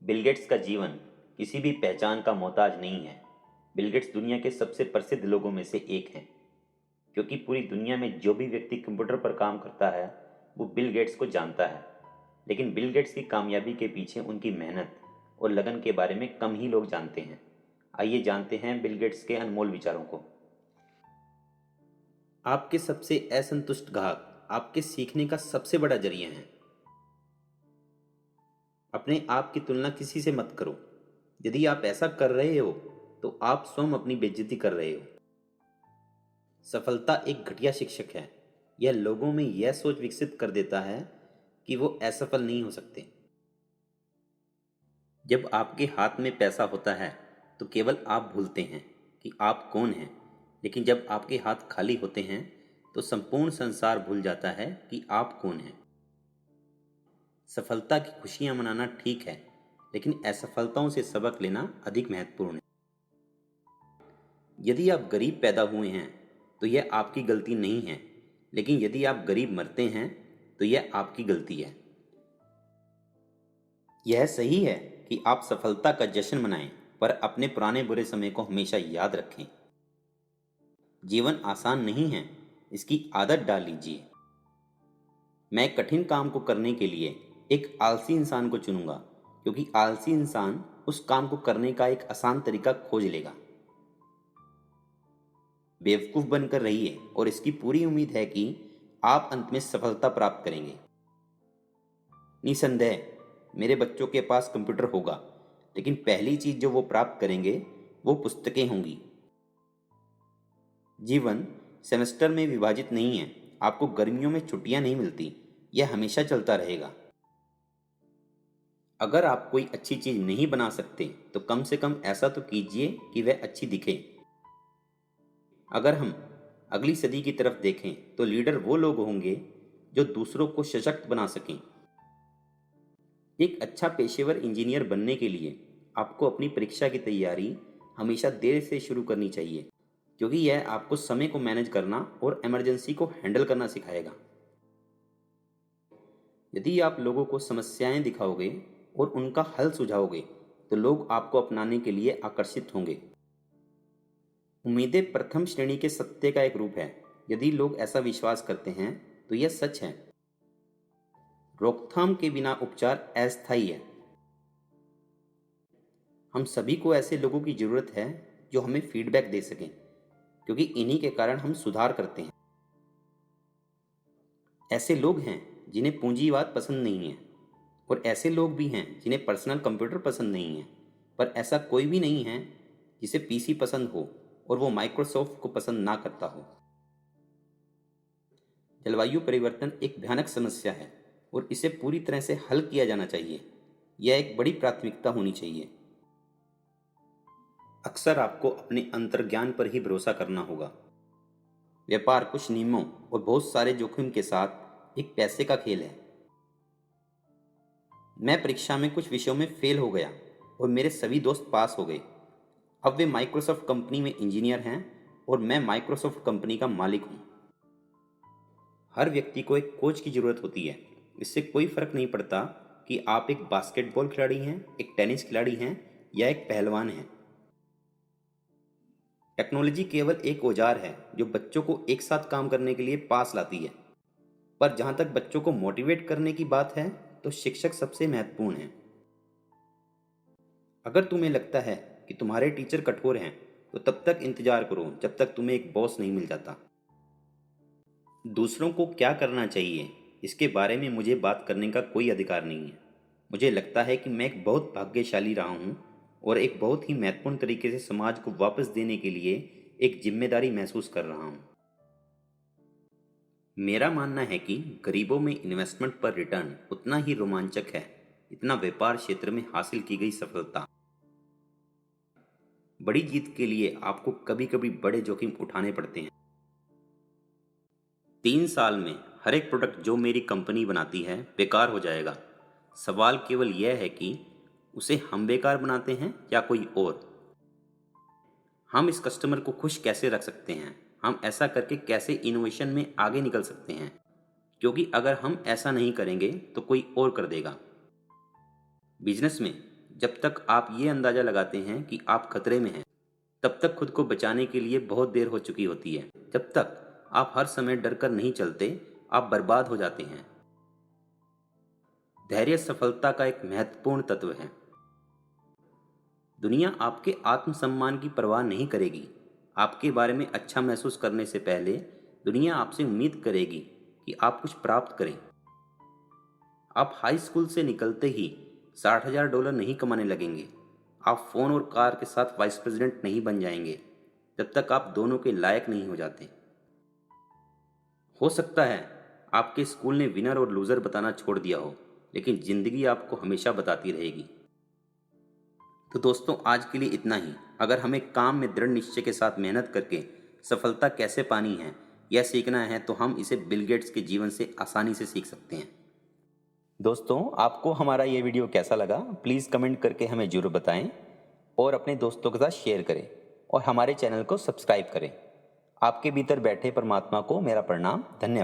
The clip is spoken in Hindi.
बिल गेट्स का जीवन किसी भी पहचान का मोहताज नहीं है। बिल गेट्स दुनिया के सबसे प्रसिद्ध लोगों में से एक हैं, क्योंकि पूरी दुनिया में जो भी व्यक्ति कंप्यूटर पर काम करता है वो बिल गेट्स को जानता है। लेकिन बिल गेट्स की कामयाबी के पीछे उनकी मेहनत और लगन के बारे में कम ही लोग जानते हैं। आइए जानते हैं बिल गेट्स के अनमोल विचारों को। आपके सबसे असंतुष्ट ग्राहक आपके सीखने का सबसे बड़ा जरिया हैं। अपने आप की तुलना किसी से मत करो। यदि आप ऐसा कर रहे हो तो आप स्वयं अपनी बेइज्जती कर रहे हो। सफलता एक घटिया शिक्षक है। यह लोगों में यह सोच विकसित कर देता है कि वो असफल नहीं हो सकते। जब आपके हाथ में पैसा होता है तो केवल आप भूलते हैं कि आप कौन हैं, लेकिन जब आपके हाथ खाली होते हैं तो संपूर्ण संसार भूल जाता है कि आप कौन हैं। सफलता की खुशियां मनाना ठीक है, लेकिन असफलताओं से सबक लेना अधिक महत्वपूर्ण है। यदि आप गरीब पैदा हुए हैं तो यह आपकी गलती नहीं है, लेकिन यदि आप गरीब मरते हैं तो यह आपकी गलती है। यह सही है कि आप सफलता का जश्न मनाएं, पर अपने पुराने बुरे समय को हमेशा याद रखें। जीवन आसान नहीं है, इसकी आदत डाल लीजिए। मैं कठिन काम को करने के लिए एक आलसी इंसान को चुनूंगा, क्योंकि आलसी इंसान उस काम को करने का एक आसान तरीका खोज लेगा। बेवकूफ़ बनकर रहिए और इसकी पूरी उम्मीद है कि आप अंत में सफलता प्राप्त करेंगे। निसंदेह मेरे बच्चों के पास कंप्यूटर होगा, लेकिन पहली चीज़ जो वो प्राप्त करेंगे वो पुस्तकें होंगी। जीवन सेमेस्टर में विभाजित नहीं है। आपको गर्मियों में छुट्टियां नहीं मिलती, यह हमेशा चलता रहेगा। अगर आप कोई अच्छी चीज़ नहीं बना सकते तो कम से कम ऐसा तो कीजिए कि वह अच्छी दिखे। अगर हम अगली सदी की तरफ देखें तो लीडर वो लोग होंगे जो दूसरों को सशक्त बना सकें। एक अच्छा पेशेवर इंजीनियर बनने के लिए आपको अपनी परीक्षा की तैयारी हमेशा देर से शुरू करनी चाहिए, क्योंकि यह आपको समय को मैनेज करना और इमरजेंसी को हैंडल करना सिखाएगा। यदि आप लोगों को समस्याएं दिखाओगे और उनका हल सुझाओगे तो लोग आपको अपनाने के लिए आकर्षित होंगे। उम्मीदें प्रथम श्रेणी के सत्य का एक रूप है। यदि लोग ऐसा विश्वास करते हैं तो यह सच है। रोकथाम के बिना उपचार अस्थायी है। हम सभी को ऐसे लोगों की जरूरत है जो हमें फीडबैक दे सकें, क्योंकि इन्हीं के कारण हम सुधार करते हैं। ऐसे लोग हैं जिन्हें पूंजीवाद पसंद नहीं है, और ऐसे लोग भी हैं जिन्हें पर्सनल कंप्यूटर पसंद नहीं है, पर ऐसा कोई भी नहीं है जिसे पीसी पसंद हो और वो माइक्रोसॉफ्ट को पसंद ना करता हो। जलवायु परिवर्तन एक भयानक समस्या है और इसे पूरी तरह से हल किया जाना चाहिए। यह एक बड़ी प्राथमिकता होनी चाहिए। अक्सर आपको अपने अंतर्ज्ञान पर ही भरोसा करना होगा। व्यापार कुछ नियमों और बहुत सारे जोखिम के साथ एक पैसे का खेल है। मैं परीक्षा में कुछ विषयों में फेल हो गया और मेरे सभी दोस्त पास हो गए। अब वे माइक्रोसॉफ्ट कंपनी में इंजीनियर हैं और मैं माइक्रोसॉफ्ट कंपनी का मालिक हूं। हर व्यक्ति को एक कोच की जरूरत होती है। इससे कोई फर्क नहीं पड़ता कि आप एक बास्केटबॉल खिलाड़ी हैं, एक टेनिस खिलाड़ी हैं या एक पहलवान हैं। टेक्नोलॉजी केवल एक औजार है जो बच्चों को एक साथ काम करने के लिए पास लाती है, पर जहां तक बच्चों को मोटिवेट करने की बात है तो शिक्षक सबसे महत्वपूर्ण है। अगर तुम्हें लगता है कि तुम्हारे टीचर कठोर हैं तो तब तक इंतजार करो जब तक तुम्हें एक बॉस नहीं मिल जाता। दूसरों को क्या करना चाहिए इसके बारे में मुझे बात करने का कोई अधिकार नहीं है। मुझे लगता है कि मैं एक बहुत भाग्यशाली रहा हूँ और एक बहुत ही महत्वपूर्ण तरीके से समाज को वापस देने के लिए एक जिम्मेदारी महसूस कर रहा हूँ। मेरा मानना है कि गरीबों में इन्वेस्टमेंट पर रिटर्न उतना ही रोमांचक है जितना व्यापार क्षेत्र में हासिल की गई सफलता। बड़ी जीत के लिए आपको कभी कभी बड़े जोखिम उठाने पड़ते हैं। 3 साल में हर एक प्रोडक्ट जो मेरी कंपनी बनाती है बेकार हो जाएगा। सवाल केवल यह है कि उसे हम बेकार बनाते हैं या कोई और। हम इस कस्टमर को खुश कैसे रख सकते हैं, हम ऐसा करके कैसे इनोवेशन में आगे निकल सकते हैं, क्योंकि अगर हम ऐसा नहीं करेंगे तो कोई और कर देगा। बिजनेस में जब तक आप ये अंदाज़ा लगाते हैं कि आप खतरे में हैं, तब तक खुद को बचाने के लिए बहुत देर हो चुकी होती है। जब तक आप हर समय डर कर नहीं चलते, आप बर्बाद हो जाते हैं। धैर्य सफलता का एक महत्वपूर्ण तत्व है। दुनिया आपके आत्मसम्मान की परवाह नहीं करेगी। आपके बारे में अच्छा महसूस करने से पहले दुनिया आपसे उम्मीद करेगी कि आप कुछ प्राप्त करें। आप हाई स्कूल से निकलते ही $60,000 नहीं कमाने लगेंगे। आप फोन और कार के साथ वाइस प्रेसिडेंट नहीं बन जाएंगे जब तक आप दोनों के लायक नहीं हो जाते। हो सकता है आपके स्कूल ने विनर और लूजर बताना छोड़ दिया हो, लेकिन जिंदगी आपको हमेशा बताती रहेगी। तो दोस्तों, आज के लिए इतना ही। अगर हमें काम में दृढ़ निश्चय के साथ मेहनत करके सफलता कैसे पानी है यह सीखना है, तो हम इसे बिल गेट्स के जीवन से आसानी से सीख सकते हैं। दोस्तों, आपको हमारा ये वीडियो कैसा लगा प्लीज़ कमेंट करके हमें ज़रूर बताएं और अपने दोस्तों के साथ शेयर करें और हमारे चैनल को सब्सक्राइब करें। आपके भीतर बैठे परमात्मा को मेरा प्रणाम। धन्यवाद।